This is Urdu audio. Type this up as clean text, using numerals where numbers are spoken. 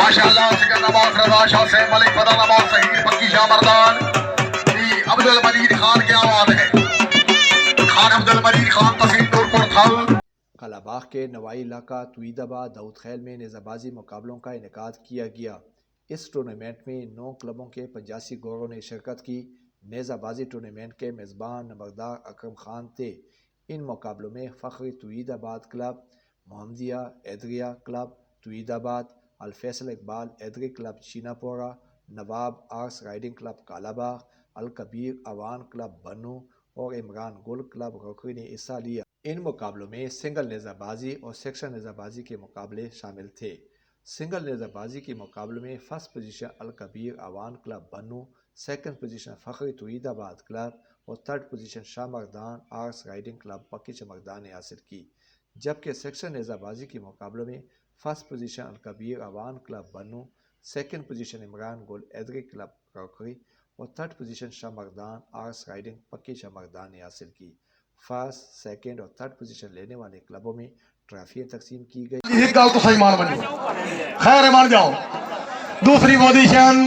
ماشاءاللہ سکن نواز رضا شاہ سے ملک فضل نواز صحیح پکی شاہ مردان عبد المجید خان کی آواز ہے خان عبد المجید خان تسیم دور پر تھل قلعہ باغ کے نوائی علاقہ توید آباد داؤد خیل میں نیزہ بازی مقابلوں کا انعقاد کیا گیا۔ اس ٹورنامنٹ میں 9 کلبوں کے 85 گوروں نے شرکت کی۔ نیزہ بازی ٹورنامنٹ کے میزبان نمبردار اکرم خان تھے۔ ان مقابلوں میں فخری توید آباد کلب، محمدیہ ایدریہ کلب توید آباد، الفیصل اقبال ایدری کلب چینا پورہ، نواب آرس رائڈنگ کلب قلعہ باغ، الکبیر اوان کلب بنو اور عمران گل کلب روکری نے حصہ لیا۔ ان مقابلوں میں سنگل نیزہ بازی اور سیکشن نیزہ بازی کے مقابلے شامل تھے۔ سنگل نیزہ بازی کے مقابلے میں فرسٹ پوزیشن الکبیر اوان کلب بنو، سیکنڈ پوزیشن فخری توید آباد کلب اور تھرڈ پوزیشن شاہ مردان آرس رائڈنگ کلب پکی چمردان نے حاصل کی، جبکہ سیکشن نیزہ بازی کے مقابلے میں فرسٹ پوزیشن الکبیر اوان کلب بنو، سیکنڈ پوزیشن عمران گل ایدری کلب روکری اور تھرڈ پوزیشن شاہ مردان آرس رائڈنگ پکی چمردان نے حاصل کی۔ فرسٹ، سیکنڈ اور تھرڈ پوزیشن لینے والے کلبوں میں ٹرافیاں تقسیم کی گئی۔ ایک گل تو صحیح مان بنو خیر مان جاؤ۔ دوسری پوزیشن